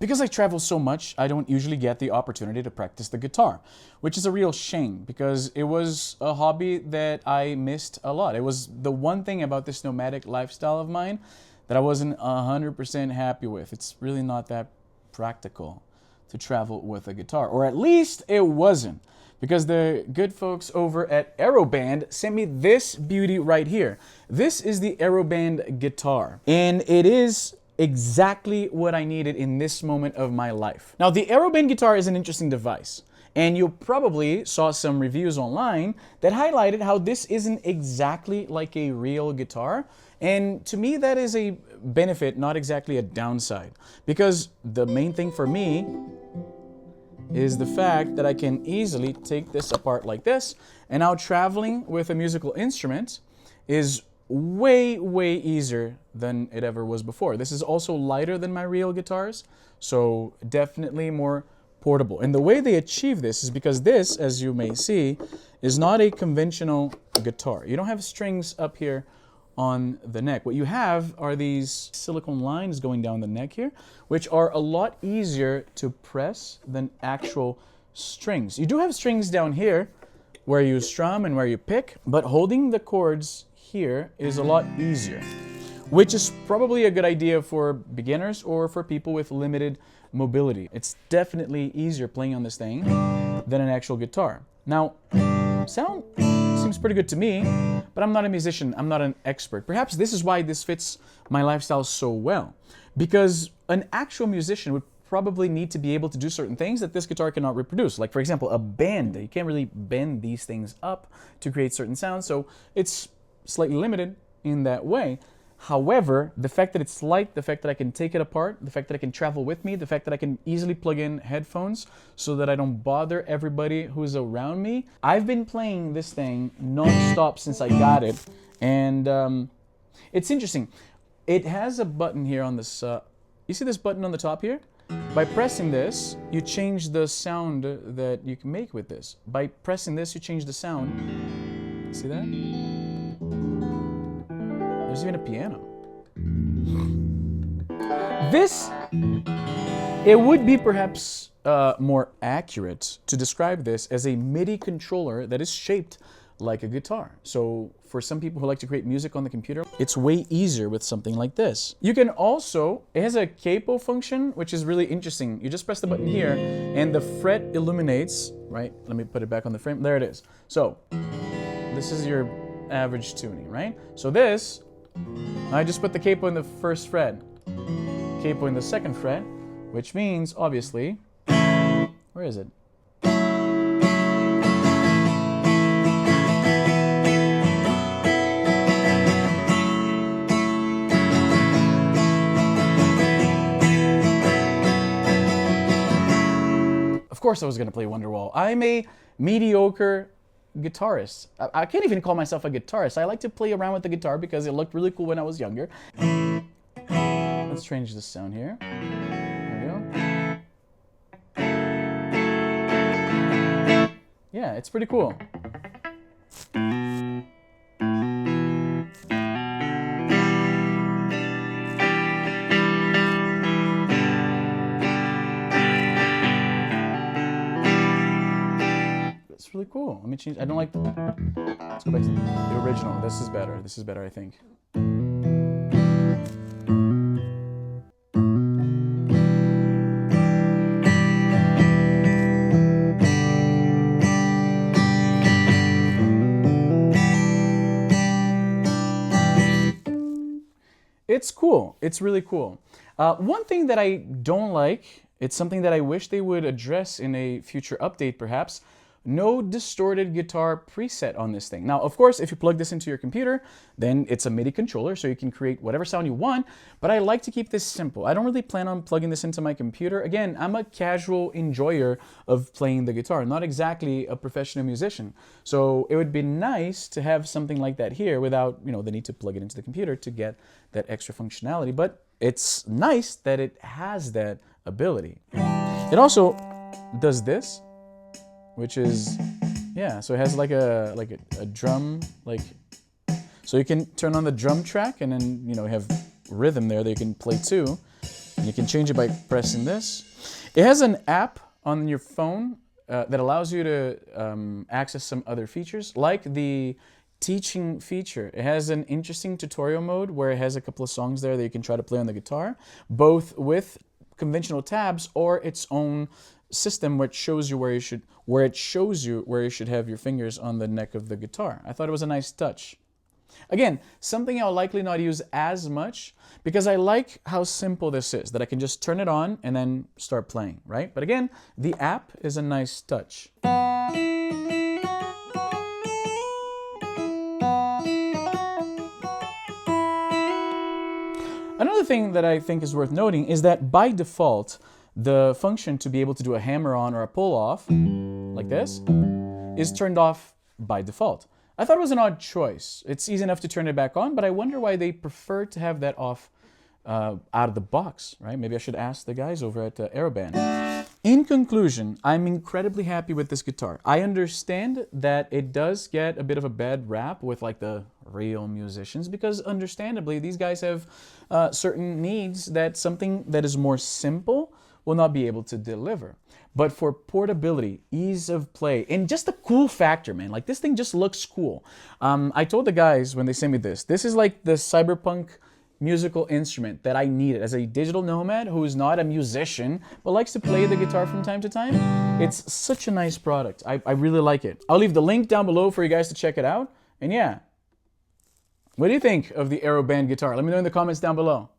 Because I travel so much, I don't usually get the opportunity to practice the guitar, which is a real shame because it was a hobby that I missed a lot. It was the one thing about this nomadic lifestyle of mine that I wasn't 100% happy with. It's really not that practical to travel with a guitar, or at least it wasn't, because the good folks over at AEROBAND sent me this beauty right here. This is the AEROBAND guitar, and it is exactly what I needed in this moment of my life. Now, the AEROBAND guitar is an interesting device, and you probably saw some reviews online that highlighted how this isn't exactly like a real guitar. And to me, that is a benefit, not exactly a downside, because the main thing for me is the fact that I can easily take this apart like this, and now traveling with a musical instrument is way, way easier than it ever was before. This is also lighter than my real guitars, so definitely more portable. And the way they achieve this is because this, as you may see, is not a conventional guitar. You don't have strings up here on the neck. What you have are these silicone lines going down the neck here, which are a lot easier to press than actual strings. You do have strings down here where you strum and where you pick, but holding the chords here is a lot easier, which is probably a good idea for beginners or for people with limited mobility. It's definitely easier playing on this thing than an actual guitar. Now, sound seems pretty good to me, but I'm not a musician, I'm not an expert. Perhaps this is why this fits my lifestyle so well, because an actual musician would probably need to be able to do certain things that this guitar cannot reproduce. Like, for example, a bend. You can't really bend these things up to create certain sounds, so it's slightly limited in that way. However, the fact that it's light, the fact that I can take it apart, the fact that I can travel with me, the fact that I can easily plug in headphones so that I don't bother everybody who's around me. I've been playing this thing non-stop since I got it, and it's interesting. It has a button here on this, you see this button on the top here? By pressing this, you change the sound that you can make with this. By pressing this, you change the sound. See that? There's even a piano. This, it would be perhaps more accurate to describe this as a MIDI controller that is shaped like a guitar. So for some people who like to create music on the computer, it's way easier with something like this. You can also, it has a capo function, which is really interesting. You just press the button here and the fret illuminates, right? Let me put it back on the frame. There it is. So this is your average tuning, right? So this, I just put the capo in the first fret, capo in the second fret, which means, obviously, where is it? Of course I was going to play Wonderwall. I'm a mediocre guitarist. I can't even call myself a guitarist. I like to play around with the guitar because it looked really cool when I was younger. Let's change the sound here. There we go. Yeah, it's pretty cool. It's really cool. Let me change. I don't like the... Let's go back to the original. This is better. This is better, I think. It's cool. It's really cool. One thing that I don't like, it's something that I wish they would address in a future update perhaps, no distorted guitar preset on this thing. Now, of course, if you plug this into your computer, then it's a MIDI controller, so you can create whatever sound you want, but I like to keep this simple. I don't really plan on plugging this into my computer. Again, I'm a casual enjoyer of playing the guitar, not exactly a professional musician. So it would be nice to have something like that here without, you know, the need to plug it into the computer to get that extra functionality, but it's nice that it has that ability. It also does this, which is, yeah, so it has like a drum, like, so you can turn on the drum track and then, you know, have rhythm there that you can play too. And you can change it by pressing this. It has an app on your phone that allows you to access some other features, like the teaching feature. It has an interesting tutorial mode where it has a couple of songs there that you can try to play on the guitar, both with conventional tabs or its own system which shows you where you should have your fingers on the neck of the guitar. I thought it was a nice touch. Again, something I'll likely not use as much because I like how simple this is, that I can just turn it on and then start playing, right? But again, the app is a nice touch. Another thing that I think is worth noting is that by default, the function to be able to do a hammer-on or a pull-off, like this, is turned off by default. I thought it was an odd choice. It's easy enough to turn it back on, but I wonder why they prefer to have that off out of the box, right? Maybe I should ask the guys over at AEROBAND. In conclusion, I'm incredibly happy with this guitar. I understand that it does get a bit of a bad rap with like the real musicians because understandably these guys have certain needs that something that is more simple will not be able to deliver. But for portability, ease of play, and just the cool factor, man, like this thing just looks cool. I told the guys when they sent me this is like the cyberpunk musical instrument that I needed as a digital nomad who is not a musician but likes to play the guitar from time to time. It's such a nice product. I really like it. I'll leave the link down below for you guys to check it out. And yeah, what do you think of the AEROBAND guitar? Let me know in the comments down below.